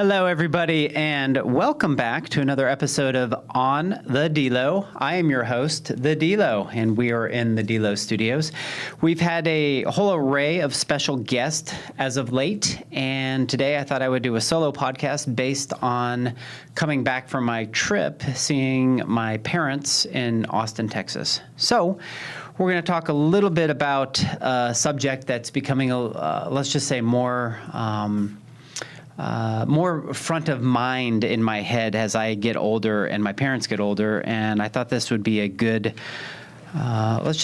Hello, everybody, and welcome back to another episode of On the DELO. I am your host, the DELO, and we are in the DELO studios. We've had a whole array of special guests as of late, and today I thought I would do a solo podcast based on coming back from my trip, seeing my parents in Austin, Texas. So we're going to talk a little bit about a subject that's becoming, let's just say, more front of mind in my head as I get older and my parents get older, and I thought this would be a good, let's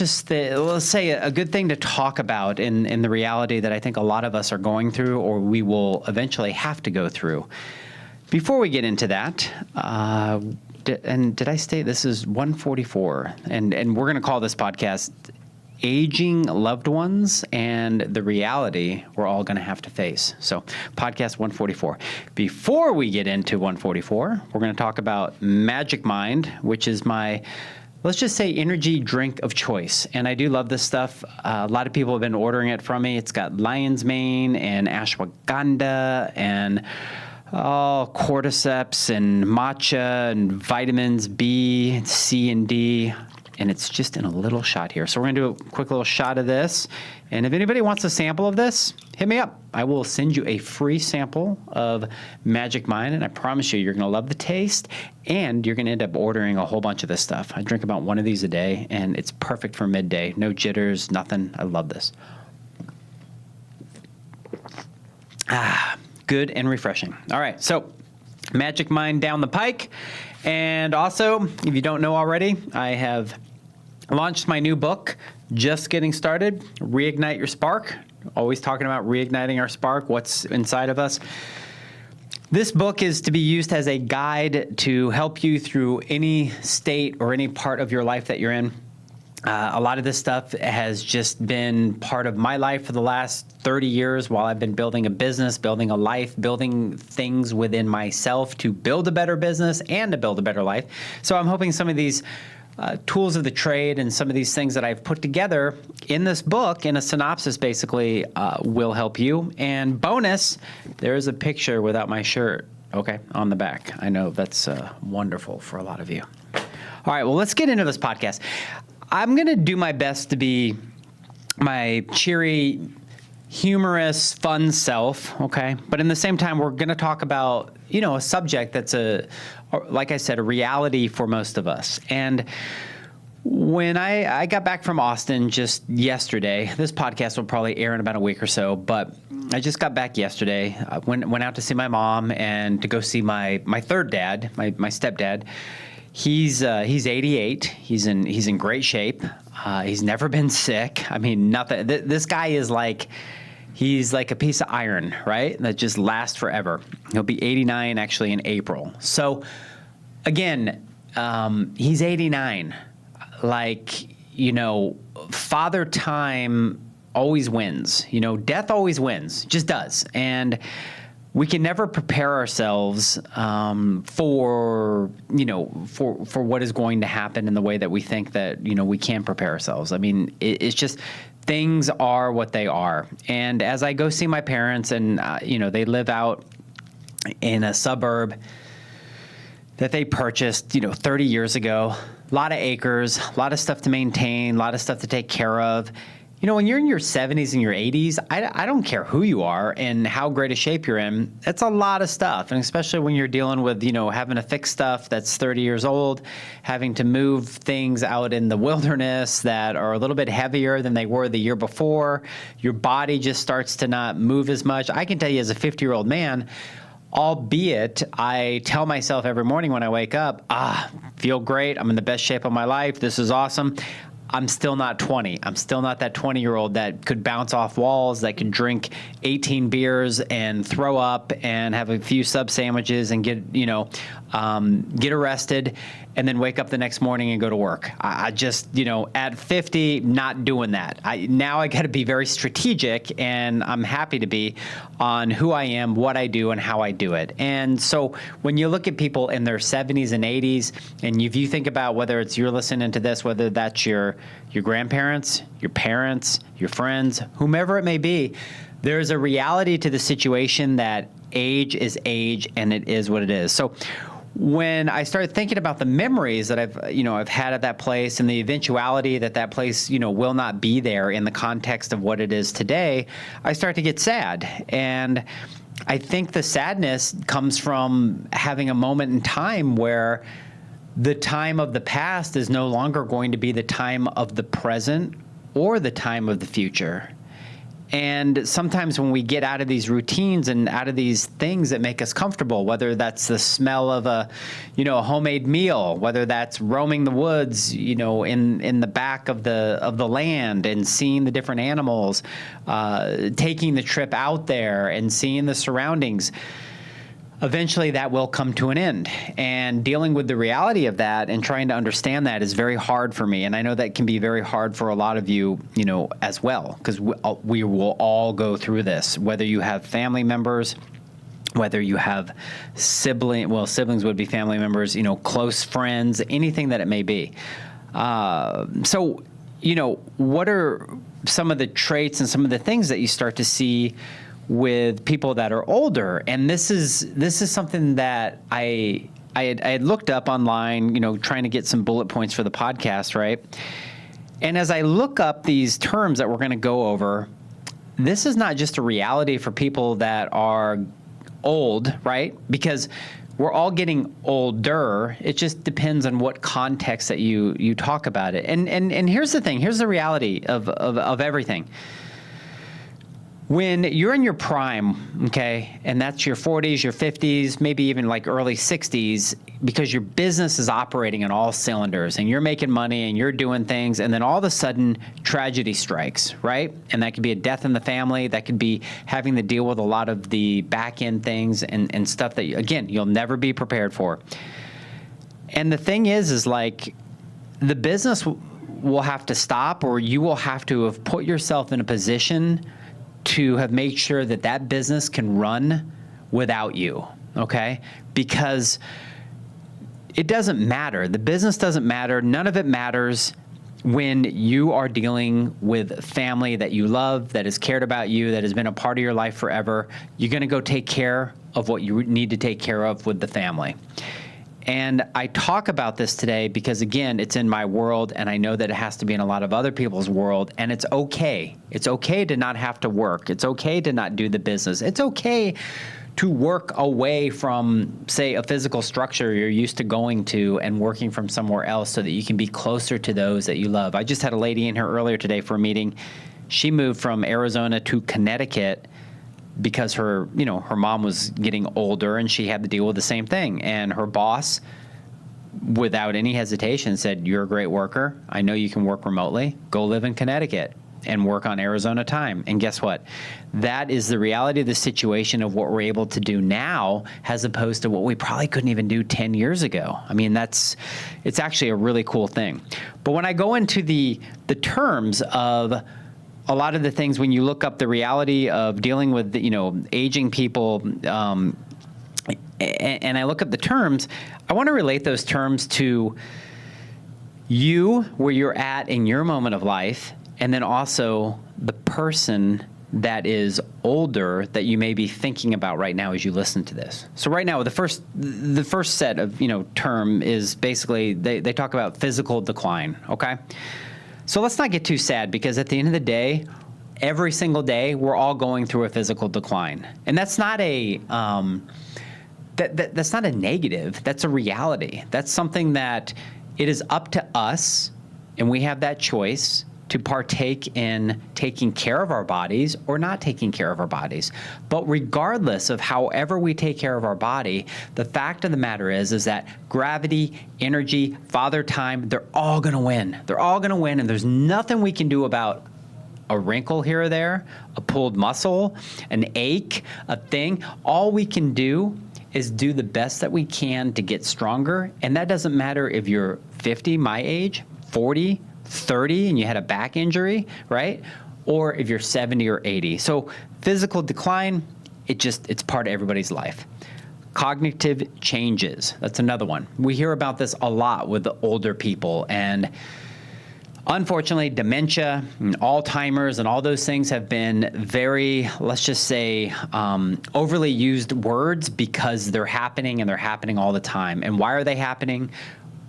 say a good thing to talk about in the reality that I think a lot of us are going through, or we will eventually have to go through. Before we get into that, did I state this is 144, and we're going to call this podcast Aging Loved Ones and the Reality We're All Going to Have to Face. So, podcast 144. Before we get into 144, we're going to talk about Magic Mind, which is my, let's just say, energy drink of choice. And I do love this stuff. A lot of people have been ordering it from me. It's got lion's mane and ashwagandha and cordyceps and matcha and vitamins B, C, and D. And it's just in a little shot here. So we're going to do a quick little shot of this. And if anybody wants a sample of this, hit me up. I will send you a free sample of Magic Mind, and I promise you, you're going to love the taste, and you're going to end up ordering a whole bunch of this stuff. I drink about one of these a day, and it's perfect for midday. No jitters, nothing. I love this. Good and refreshing. All right, so Magic Mind down the pike. And also, if you don't know already, I have launched my new book, Just Getting Started, Reignite Your Spark. Always talking about reigniting our spark, what's inside of us. This book is to be used as a guide to help you through any state or any part of your life that you're in. A lot of this stuff has just been part of my life for the last 30 years while I've been building a business, building a life, building things within myself to build a better business and to build a better life. So I'm hoping some of these tools of the trade and some of these things that I've put together in this book, in a synopsis basically, will help you. And bonus, there is a picture without my shirt, okay, on the back. I know that's wonderful for a lot of you. All right, well, let's get into this podcast. I'm going to do my best to be my cheery, humorous, fun self, okay? But in the same time, we're going to talk about, a subject that's like I said, a reality for most of us. And when I got back from Austin just yesterday, this podcast will probably air in about a week or so, but I just got back yesterday. I went out to see my mom and to go see my third dad, my stepdad. He's 88. He's in great shape. He's never been sick. I mean, nothing. This guy is he's like a piece of iron, right? That just lasts forever. He'll be 89 actually in April. So again, he's 89. Father time always wins. Death always wins. Just does. And we can never prepare ourselves for what is going to happen in the way that we think that, we can prepare ourselves. I mean, it's just things are what they are. And as I go see my parents and, they live out in a suburb that they purchased, 30 years ago, a lot of acres, a lot of stuff to maintain, a lot of stuff to take care of. When you're in your 70s and your 80s, I don't care who you are and how great a shape you're in. That's a lot of stuff. And especially when you're dealing with, having to fix stuff that's 30 years old, having to move things out in the wilderness that are a little bit heavier than they were the year before. Your body just starts to not move as much. I can tell you as a 50-year-old man, albeit I tell myself every morning when I wake up, feel great. I'm in the best shape of my life. This is awesome. I'm still not 20. I'm still not that 20-year-old that could bounce off walls, that could drink 18 beers and throw up and have a few sub sandwiches and get arrested and then wake up the next morning and go to work. I just, at 50, not doing that. Now I got to be very strategic, and I'm happy to be on who I am, what I do, and how I do it. And so when you look at people in their 70s and 80s, and if you think about whether it's you're listening to this, whether that's your whether your grandparents, your parents, your friends, whomever it may be, there's a reality to the situation that age is age and it is what it is. So when I started thinking about the memories that I've had at that place and the eventuality that that place, will not be there in the context of what it is today, I start to get sad. And I think the sadness comes from having a moment in time where the time of the past is no longer going to be the time of the present or the time of the future. And sometimes when we get out of these routines and out of these things that make us comfortable, whether that's the smell of a homemade meal, whether that's roaming the woods, in the back of the land and seeing the different animals, taking the trip out there and seeing the surroundings, eventually that will come to an end. And dealing with the reality of that and trying to understand that is very hard for me. And I know that can be very hard for a lot of you, as well, because we will all go through this, whether you have family members, whether you have siblings would be family members, close friends, anything that it may be. So, what are some of the traits and some of the things that you start to see with people that are older? And this is something that I had looked up online, trying to get some bullet points for the podcast, right? And as I look up these terms that we're going to go over, this is not just a reality for people that are old, right? Because we're all getting older. It just depends on what context that you talk about it. And here's the thing. Here's the reality of everything. When you're in your prime, okay, and that's your 40s, your 50s, maybe even like early 60s, because your business is operating on all cylinders and you're making money and you're doing things, and then all of a sudden tragedy strikes, right? And that could be a death in the family. That could be having to deal with a lot of the back end things and stuff that, again, you'll never be prepared for. And the thing is like the business will have to stop, or you will have to have put yourself in a position to have made sure that that business can run without you, okay? Because it doesn't matter. The business doesn't matter. None of it matters when you are dealing with family that you love, that has cared about you, that has been a part of your life forever. You're going to go take care of what you need to take care of with the family. And I talk about this today because, again, it's in my world, and I know that it has to be in a lot of other people's world, and it's okay. It's okay to not have to work. It's okay to not do the business. It's okay to work away from, say, a physical structure you're used to going to and working from somewhere else so that you can be closer to those that you love. I just had a lady in here earlier today for a meeting. She moved from Arizona to Connecticut because her mom was getting older and she had to deal with the same thing. And her boss, without any hesitation, said, "You're a great worker. I know you can work remotely. Go live in Connecticut and work on Arizona time." And guess what? That is the reality of the situation of what we're able to do now, as opposed to what we probably couldn't even do 10 years ago. I mean, it's actually a really cool thing. But when I go into the terms of a lot of the things, when you look up the reality of dealing with, aging people, and I look up the terms, I want to relate those terms to you, where you're at in your moment of life, and then also the person that is older that you may be thinking about right now as you listen to this. So right now, the first set of, term is basically, they talk about physical decline, okay? So let's not get too sad, because at the end of the day, every single day, we're all going through a physical decline. And that's not that's not a negative. That's a reality. That's something that it is up to us, and we have that choice to partake in taking care of our bodies or not taking care of our bodies. But regardless of however we take care of our body, the fact of the matter is that gravity, energy, Father Time, they're all going to win. They're all going to win, and there's nothing we can do about a wrinkle here or there, a pulled muscle, an ache, a thing. All we can do is do the best that we can to get stronger, and that doesn't matter if you're 50, my age, 40, 30, and you had a back injury, right? Or if you're 70 or 80. So physical decline, it's part of everybody's life. Cognitive changes, that's another one. We hear about this a lot with the older people, and Unfortunately, dementia, and Alzheimer's, and all those things have been very, let's just say, overly used words because they're happening and they're happening all the time. And why are they happening?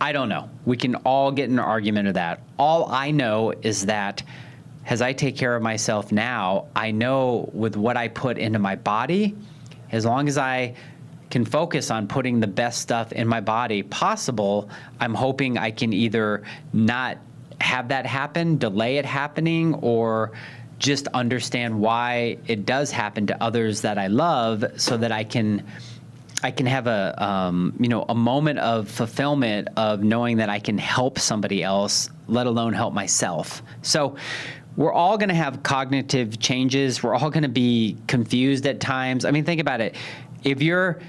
I don't know. We can all get in an argument of that. All I know is that as I take care of myself now, I know with what I put into my body, as long as I can focus on putting the best stuff in my body possible, I'm hoping I can either not have that happen, delay it happening, or just understand why it does happen to others that I love, so that I can have a a moment of fulfillment of knowing that I can help somebody else, let alone help myself. So we're all going to have cognitive changes. We're all going to be confused at times. I mean, think about it. If you're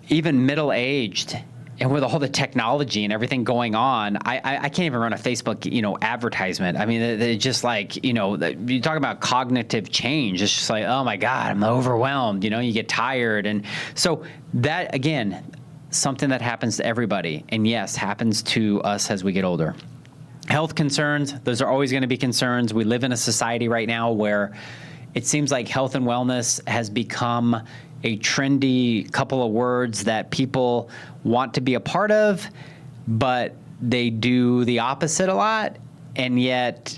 even middle-aged, and with all the technology and everything going on, I can't even run a Facebook, advertisement. I mean, it's just like, you talk about cognitive change. It's just like, oh my God, I'm overwhelmed. You get tired. And so that, again, something that happens to everybody. And yes, happens to us as we get older. Health concerns, those are always going to be concerns. We live in a society right now where it seems like health and wellness has become a trendy couple of words that people want to be a part of, but they do the opposite a lot, and yet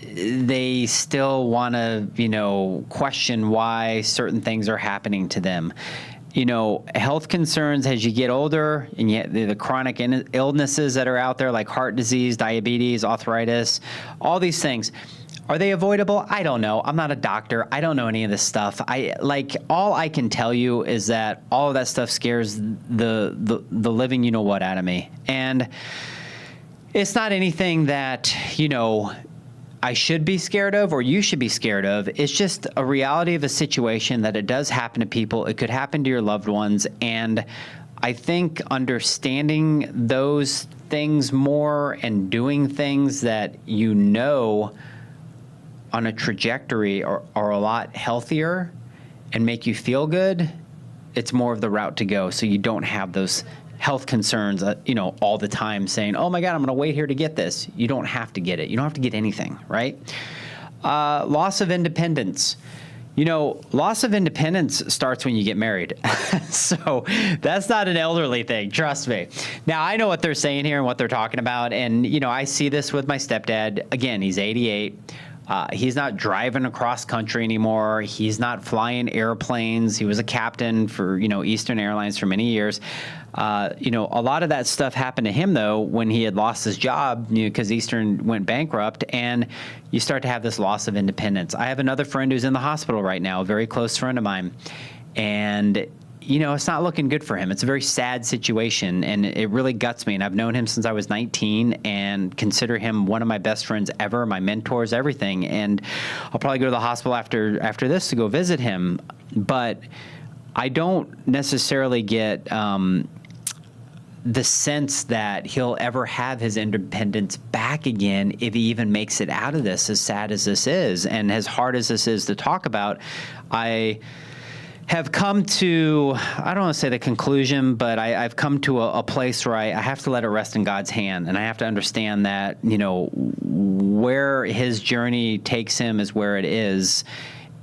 they still want to, question why certain things are happening to them. Health concerns as you get older, and yet the chronic illnesses that are out there, like heart disease, diabetes, arthritis, all these things. Are they avoidable? I don't know. I'm not a doctor. I don't know any of this stuff. All I can tell you is that all of that stuff scares the living you-know-what out of me. And it's not anything that, I should be scared of or you should be scared of. It's just a reality of a situation that it does happen to people. It could happen to your loved ones. And I think understanding those things more and doing things that on a trajectory are a lot healthier and make you feel good, it's more of the route to go. So you don't have those health concerns, all the time saying, oh my God, I'm going to wait here to get this. You don't have to get it. You don't have to get anything, right? Loss of independence. Loss of independence starts when you get married. So that's not an elderly thing, trust me. Now, I know what they're saying here and what they're talking about. And, I see this with my stepdad. Again, he's 88. He's not driving across country anymore. He's not flying airplanes. He was a captain for, Eastern Airlines for many years. A lot of that stuff happened to him, though, when he had lost his job, because Eastern went bankrupt, and you start to have this loss of independence. I have another friend who's in the hospital right now, a very close friend of mine, and it's not looking good for him. It's a very sad situation, and it really guts me. And I've known him since I was 19 and consider him one of my best friends ever, my mentors, everything. And I'll probably go to the hospital after this to go visit him. But I don't necessarily get the sense that he'll ever have his independence back again if he even makes it out of this, as sad as this is. And as hard as this is to talk about, I have come to, I don't want to say the conclusion, but I've come to a place where I have to let it rest in God's hand. And I have to understand that, where his journey takes him is where it is.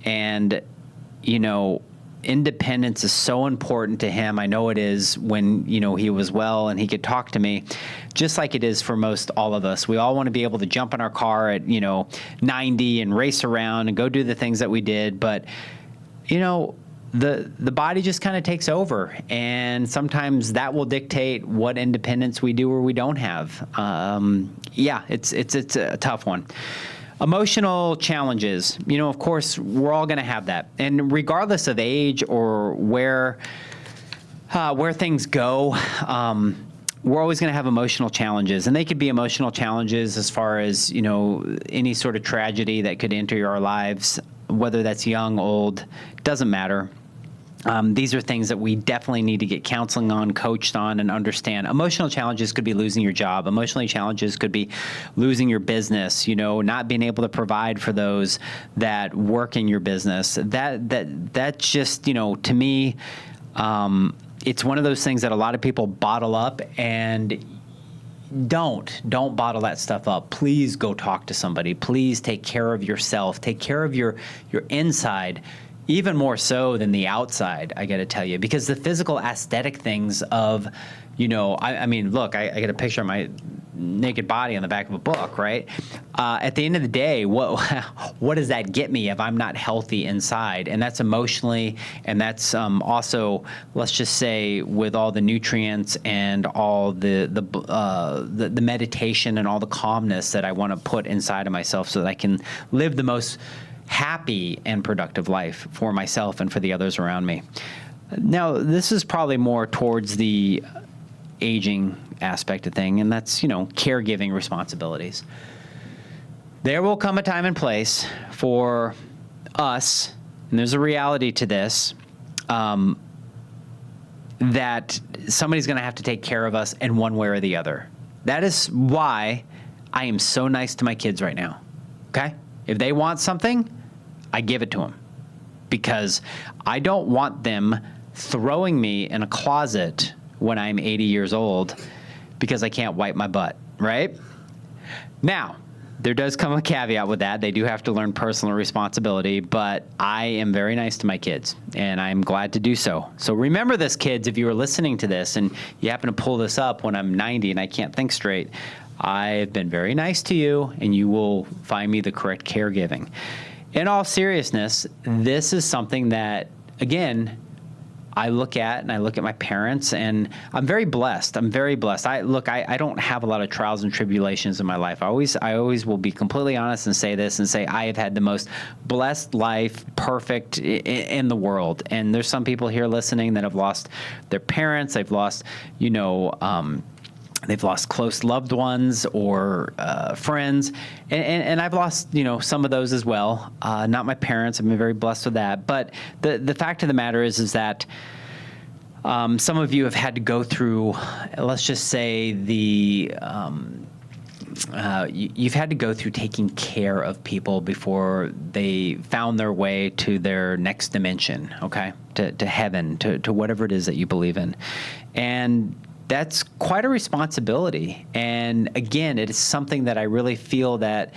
And, independence is so important to him. I know it is when, he was well and he could talk to me, just like it is for most all of us. We all want to be able to jump in our car at, 90 and race around and go do the things that we did. But, the body just kind of takes over, and sometimes that will dictate what independence we do or we don't have. It's a tough one. Emotional challenges. Of course, we're all going to have that, and regardless of age or where things go, we're always going to have emotional challenges, and they could be emotional challenges as far as any sort of tragedy that could enter our lives, whether that's young, old, doesn't matter. These are things that we definitely need to get counseling on, coached on, and understand. Emotional challenges could be losing your job. Emotional challenges could be losing your business, not being able to provide for those that work in your business. That just, to me, it's one of those things that a lot of people bottle up, and don't bottle that stuff up. Please go talk to somebody. Please take care of yourself. Take care of your inside, even more so than the outside, I got to tell you, because the physical aesthetic things of, I mean, look, I get a picture of my naked body on the back of a book, right? At the end of the day, what does that get me if I'm not healthy inside? And that's emotionally, and that's also, let's just say, with all the nutrients and all the meditation and all the calmness that I want to put inside of myself so that I can live the most happy and productive life for myself and for the others around me. Now, this is probably more towards the aging aspect of thing, and that's, caregiving responsibilities. There will come a time and place for us, and there's a reality to this, that somebody's going to have to take care of us in one way or the other. That is why I am so nice to my kids right now, okay? If they want something, I give it to them, because I don't want them throwing me in a closet when I'm 80 years old because I can't wipe my butt, right? Now, there does come a caveat with that. They do have to learn personal responsibility, but I am very nice to my kids, and I'm glad to do so. So remember this, kids, if you are listening to this and you happen to pull this up when I'm 90 and I can't think straight, I've been very nice to you, and you will find me the correct caregiving. In all seriousness, this is something that, again, I look at, and I look at my parents, and I'm very blessed. I'm very blessed. I don't have a lot of trials and tribulations in my life. I always will be completely honest and say this and say I have had the most blessed life, perfect in the world. And there's some people here listening that have lost their parents. They've lost, they've lost close loved ones or friends, and I've lost, some of those as well. Not my parents. I've been very blessed with that. But the fact of the matter is that some of you have had to go through, let's just say, you've had to go through taking care of people before they found their way to their next dimension, okay, to heaven, to whatever it is that you believe in, and that's quite a responsibility. And again, it is something that I really feel that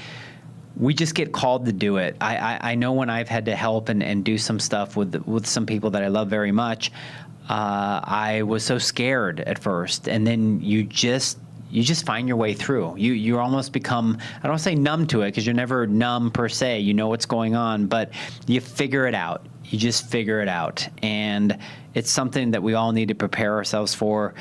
we just get called to do it. I know when I've had to help and do some stuff with some people that I love very much, I was so scared at first, and then you just find your way through. You almost become, I don't want to say numb to it, because you're never numb per se. You know what's going on, but you figure it out. You just figure it out. And it's something that we all need to prepare ourselves for.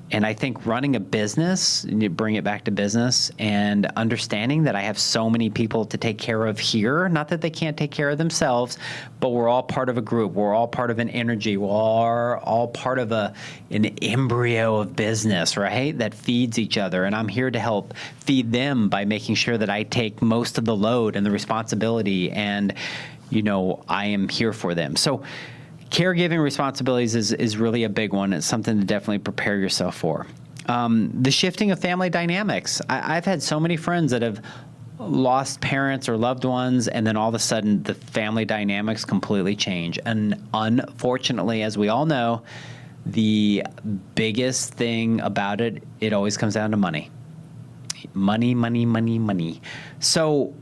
And I think running a business, you bring it back to business, and understanding that I have so many people to take care of here, not that they can't take care of themselves, but we're all part of a group. We're all part of an energy. We're all part of an embryo of business, right, that feeds each other. And I'm here to help feed them by making sure that I take most of the load and the responsibility, and, I am here for them. So caregiving responsibilities is really a big one. It's something to definitely prepare yourself for. The shifting of family dynamics. I've had so many friends that have lost parents or loved ones, and then all of a sudden the family dynamics completely change. And unfortunately, as we all know, the biggest thing about it always comes down to money. Money, money, money, money. So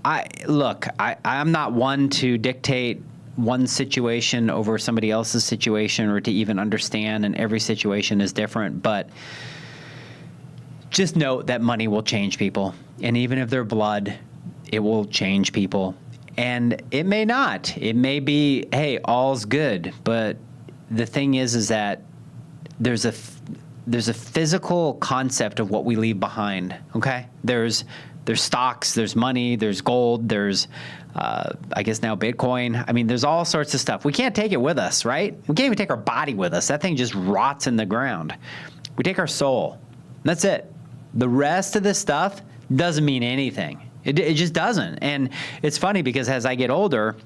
I'm not one to dictate one situation over somebody else's situation, or to even understand, and every situation is different, but just note that money will change people, and even if they're blood, it will change people. And it may not. It may be, hey, all's good, but the thing is that there's a physical concept of what we leave behind, okay? There's stocks, there's money, there's gold, there's I guess now Bitcoin. I mean, there's all sorts of stuff. We can't take it with us, right? We can't even take our body with us. That thing just rots in the ground. We take our soul. That's it. The rest of this stuff doesn't mean anything. It just doesn't. And it's funny because as I get older,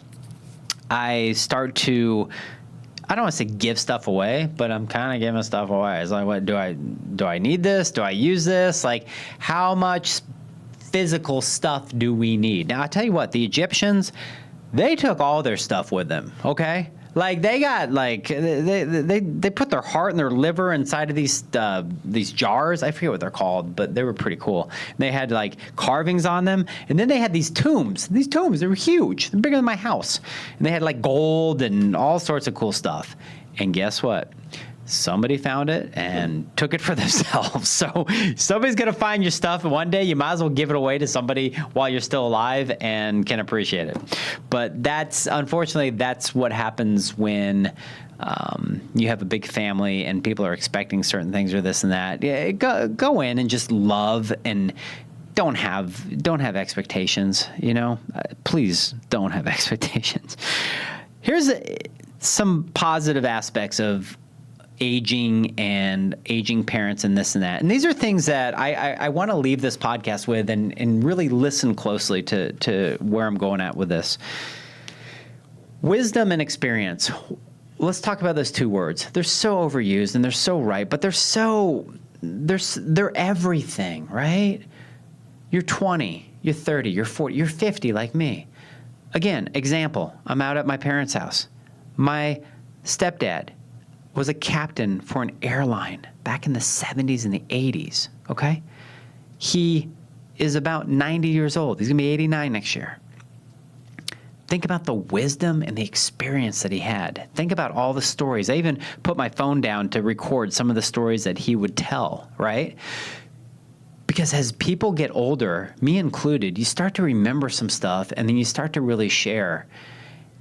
I start to, I don't want to say give stuff away, but I'm kind of giving stuff away. It's like, what do I need this? Do I use this? Like, how much physical stuff do we need? Now, I'll tell you what, the Egyptians, they took all their stuff with them, okay? Like they got like they put their heart and their liver inside of these jars. I forget what they're called, but they were pretty cool. They had like carvings on them, and then they had these tombs. These tombs, they were huge. They're bigger than my house, and they had like gold and all sorts of cool stuff. And guess what? Somebody found it and took it for themselves. So somebody's going to find your stuff, and one day you might as well give it away to somebody while you're still alive and can appreciate it. But unfortunately, that's what happens when you have a big family and people are expecting certain things or this and that. Yeah, go in and just love and don't have expectations, please don't have expectations. Here's some positive aspects of aging and aging parents and this and that. And these are things that I want to leave this podcast with and really listen closely to where I'm going at with this. Wisdom and experience. Let's talk about those two words. They're so overused and they're so right, but they're everything, right? You're 20, you're 30, you're 40, you're 50 like me. Again, example, I'm out at my parents' house. My stepdad was a captain for an airline back in the 70s and the 80s, okay? He is about 90 years old. He's going to be 89 next year. Think about the wisdom and the experience that he had. Think about all the stories. I even put my phone down to record some of the stories that he would tell, right? Because as people get older, me included, you start to remember some stuff and then you start to really share.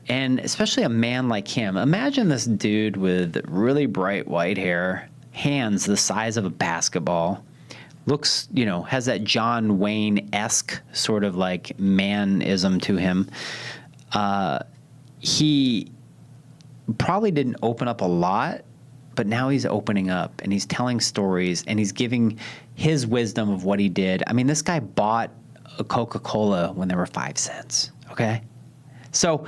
And especially a man like him, imagine this dude with really bright white hair, hands the size of a basketball, looks, has that John Wayne-esque sort of like manism to him. He probably didn't open up a lot, but now he's opening up and he's telling stories and he's giving his wisdom of what he did. I mean, this guy bought a Coca-Cola when there were 5 cents, okay? So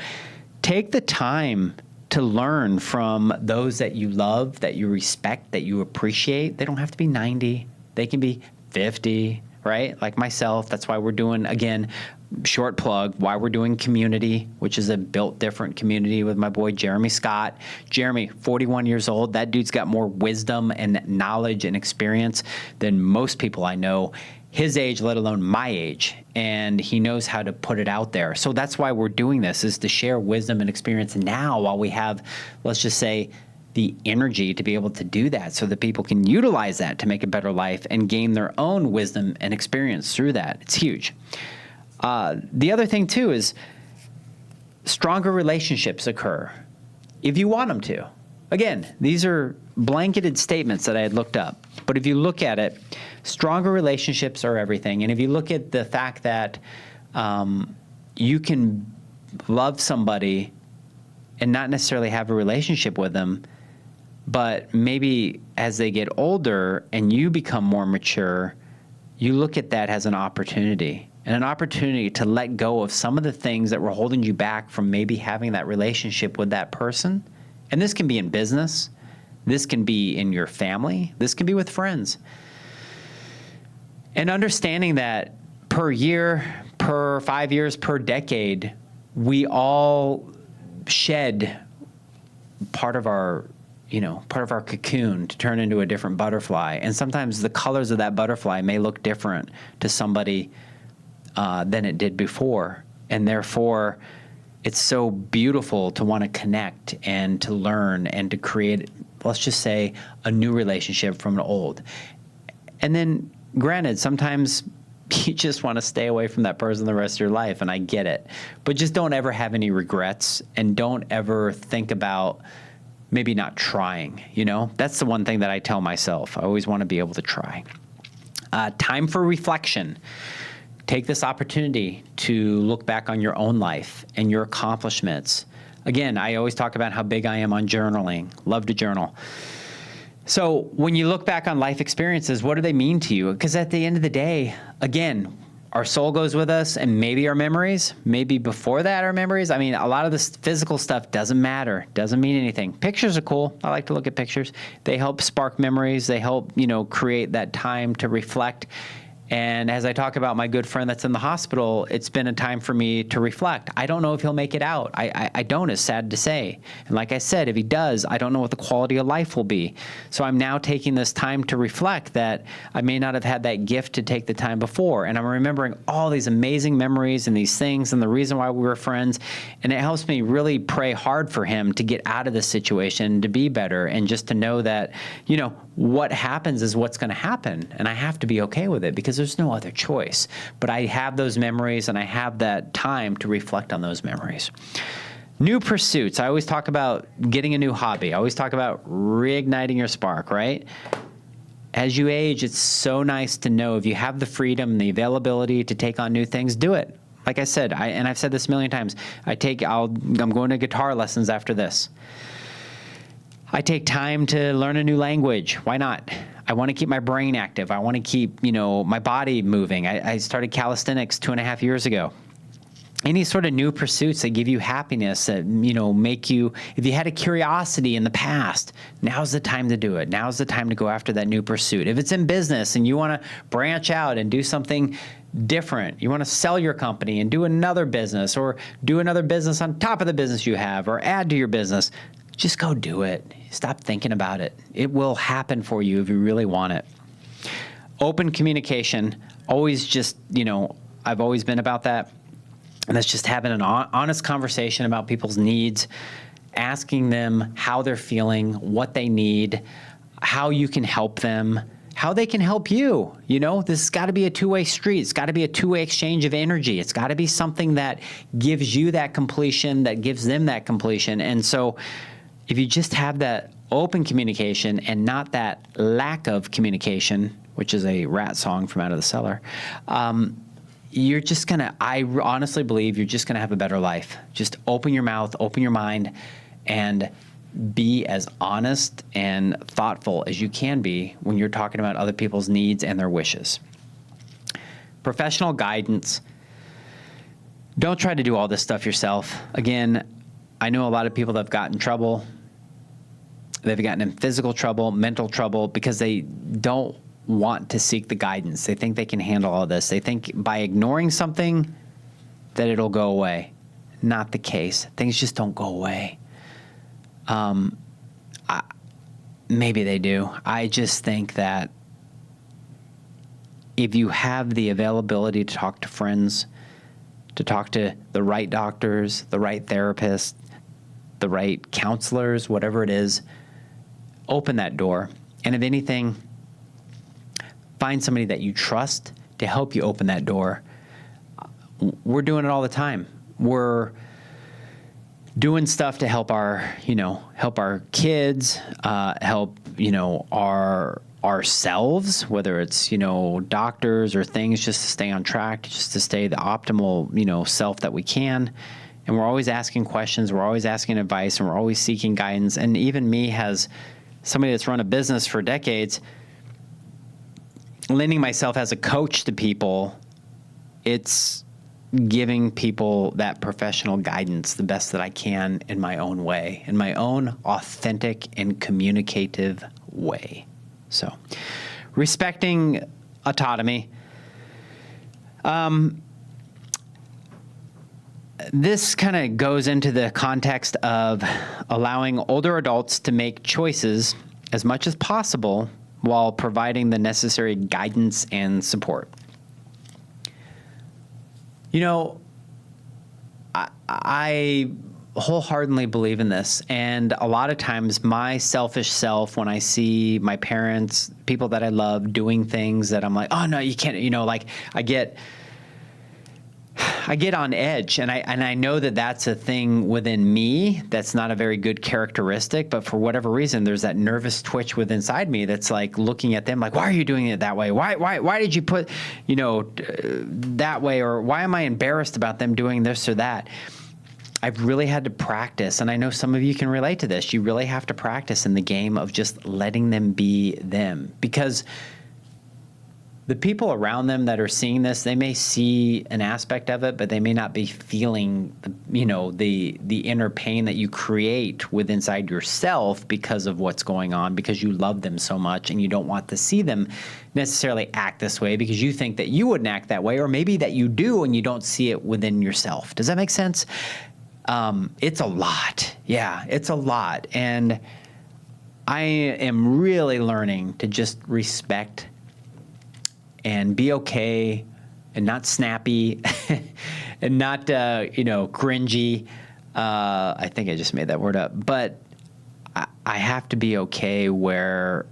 take the time to learn from those that you love, that you respect, that you appreciate. They don't have to be 90. They can be 50, right? Like myself. That's why we're doing, again, short plug, why we're doing Community, which is a built different community with my boy Jeremy Scott. Jeremy, 41 years old. That dude's got more wisdom and knowledge and experience than most people I know his age, let alone my age, and he knows how to put it out there. So that's why we're doing this, is to share wisdom and experience now while we have, let's just say, the energy to be able to do that so that people can utilize that to make a better life and gain their own wisdom and experience through that. It's huge. The other thing, too, is stronger relationships occur if you want them to. Again, these are blanketed statements that I had looked up. But if you look at it, stronger relationships are everything. And if you look at the fact that you can love somebody and not necessarily have a relationship with them, but maybe as they get older and you become more mature, you look at that as an opportunity. And an opportunity to let go of some of the things that were holding you back from maybe having that relationship with that person. And this can be in business. This can be in your family. This can be with friends. And understanding that per year, per 5 years, per decade, we all shed part of our cocoon to turn into a different butterfly. And sometimes the colors of that butterfly may look different to somebody than it did before. And therefore, it's so beautiful to want to connect and to learn and to create, let's just say, a new relationship from an old. And then, granted, sometimes you just want to stay away from that person the rest of your life, and I get it. But just don't ever have any regrets, and don't ever think about maybe not trying, That's the one thing that I tell myself. I always want to be able to try. Time for reflection. Take this opportunity to look back on your own life and your accomplishments. Again, I always talk about how big I am on journaling. Love to journal. So when you look back on life experiences, what do they mean to you? Because at the end of the day, again, our soul goes with us, and maybe our memories, maybe before that our memories. I mean, a lot of this physical stuff doesn't matter, doesn't mean anything. Pictures are cool. I like to look at pictures. They help spark memories. They help, create that time to reflect. And as I talk about my good friend that's in the hospital, it's been a time for me to reflect. I don't know if he'll make it out. I don't, it's sad to say. And like I said, if he does, I don't know what the quality of life will be. So I'm now taking this time to reflect that I may not have had that gift to take the time before. And I'm remembering all these amazing memories and these things and the reason why we were friends. And it helps me really pray hard for him to get out of this situation, to be better, and just to know that, you know, what happens is what's going to happen, and I have to be okay with it because there's no other choice. But I have those memories, and I have that time to reflect on those memories. New pursuits. I always talk about getting a new hobby. I always talk about reigniting your spark, right? As you age, it's so nice to know if you have the freedom and the availability to take on new things, do it. Like I said, and I've said this a million times, I'm going to guitar lessons after this. I take time to learn a new language. Why not? I want to keep my brain active. I want to keep, my body moving. I started calisthenics 2.5 years ago. Any sort of new pursuits that give you happiness, that, make you, if you had a curiosity in the past, now's the time to do it. Now's the time to go after that new pursuit. If it's in business and you want to branch out and do something different, you want to sell your company and do another business, or do another business on top of the business you have, or add to your business, just go do it. Stop thinking about it. It will happen for you if you really want it. Open communication, always just, I've always been about that. And that's just having an honest conversation about people's needs, asking them how they're feeling, what they need, how you can help them, how they can help you. This has got to be a two-way street. It's got to be a two-way exchange of energy. It's got to be something that gives you that completion, that gives them that completion. And so if you just have that open communication and not that lack of communication, which is a Rat song from Out of the Cellar, you're just I honestly believe you're just going to have a better life. Just open your mouth, open your mind, and be as honest and thoughtful as you can be when you're talking about other people's needs and their wishes. Professional guidance. Don't try to do all this stuff yourself. Again, I know a lot of people that have gotten in trouble. They've gotten in physical trouble, mental trouble, because they don't want to seek the guidance. They think they can handle all this. They think by ignoring something that it'll go away. Not the case. Things just don't go away. Maybe they do. I just think that if you have the availability to talk to friends, to talk to the right doctors, the right therapists, the right counselors, whatever it is, open that door. And if anything, find somebody that you trust to help you open that door. We're doing it all the time. We're doing stuff to help our kids, help, ourselves, whether it's, doctors or things, just to stay on track, just to stay the optimal, self that we can. And we're always asking questions. We're always asking advice, and we're always seeking guidance. And even me, as somebody that's run a business for decades, lending myself as a coach to people, it's giving people that professional guidance the best that I can in my own way, in my own authentic and communicative way. So, respecting autonomy. This kind of goes into the context of allowing older adults to make choices as much as possible while providing the necessary guidance and support. I wholeheartedly believe in this. And a lot of times my selfish self, when I see my parents, people that I love doing things that I'm like, oh no, you can't, I get on edge, and I know that that's a thing within me that's not a very good characteristic, but for whatever reason, there's that nervous twitch within inside me that's like looking at them like, why are you doing it that way? Why did you put, that way? Or why am I embarrassed about them doing this or that? I've really had to practice, and I know some of you can relate to this. You really have to practice in the game of just letting them be them, because the people around them that are seeing this, they may see an aspect of it, but they may not be feeling, the inner pain that you create within inside yourself because of what's going on, because you love them so much and you don't want to see them necessarily act this way because you think that you wouldn't act that way, or maybe that you do and you don't see it within yourself. Does that make sense? It's a lot. Yeah, it's a lot. And I am really learning to just respect and be okay and not snappy and not, cringy. I think I just made that word up. But I have to be okay where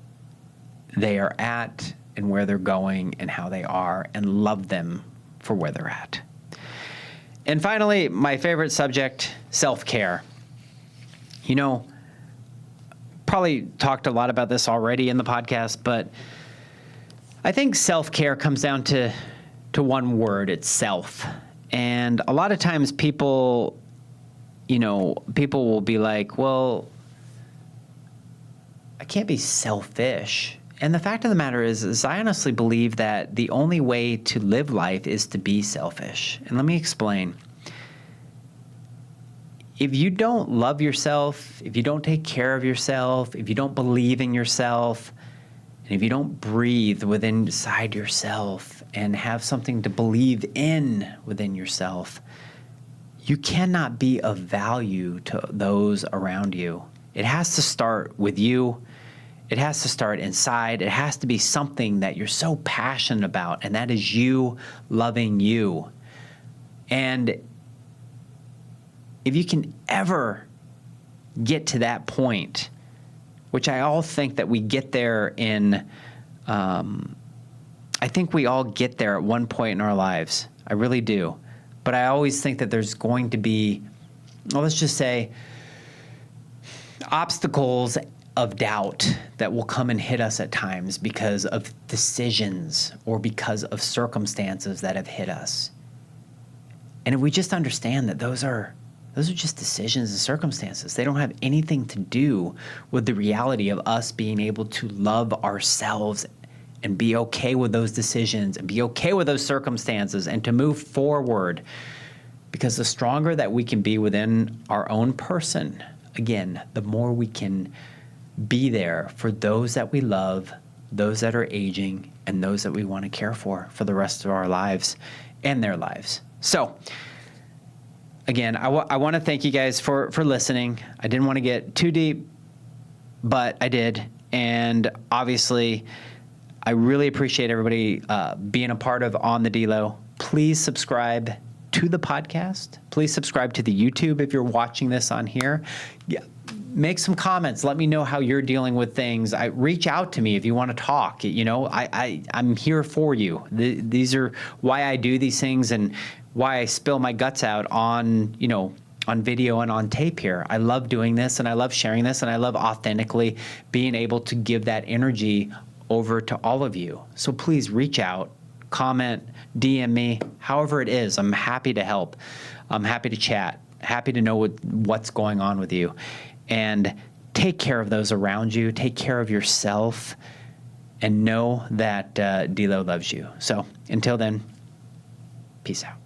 they are at and where they're going and how they are, and love them for where they're at. And finally, my favorite subject, self-care. Probably talked a lot about this already in the podcast, but I think self-care comes down to one word. It's self. And a lot of times people will be like, well, I can't be selfish. And the fact of the matter is I honestly believe that the only way to live life is to be selfish. And let me explain. If you don't love yourself, if you don't take care of yourself, if you don't believe in yourself, and if you don't breathe within inside yourself and have something to believe in within yourself, you cannot be of value to those around you. It has to start with you. It has to start inside. It has to be something that you're so passionate about, and that is you loving you. And if you can ever get to that point, which I all think that we get there I think we all get there at one point in our lives. I really do. But I always think that there's going to be, let's just say, obstacles of doubt that will come and hit us at times because of decisions or because of circumstances that have hit us. And if we just understand that those are just decisions and circumstances. They don't have anything to do with the reality of us being able to love ourselves and be okay with those decisions and be okay with those circumstances and to move forward. Because the stronger that we can be within our own person, again, the more we can be there for those that we love, those that are aging, and those that we want to care for the rest of our lives and their lives. So, again, I want to thank you guys for listening. I didn't want to get too deep, but I did. And obviously, I really appreciate everybody being a part of On the DELO. Please subscribe to the podcast. Please subscribe to the YouTube if you're watching this on here. Yeah, make some comments. Let me know how you're dealing with things. Reach out to me if you want to talk. I'm here for you. These are why I do these things and why I spill my guts out on video and on tape here. I love doing this and I love sharing this and I love authentically being able to give that energy over to all of you. So please reach out, comment, DM me, however it is. I'm happy to help. I'm happy to chat, happy to know what's going on with you. And take care of those around you, take care of yourself, and know that DELO loves you. So until then, peace out.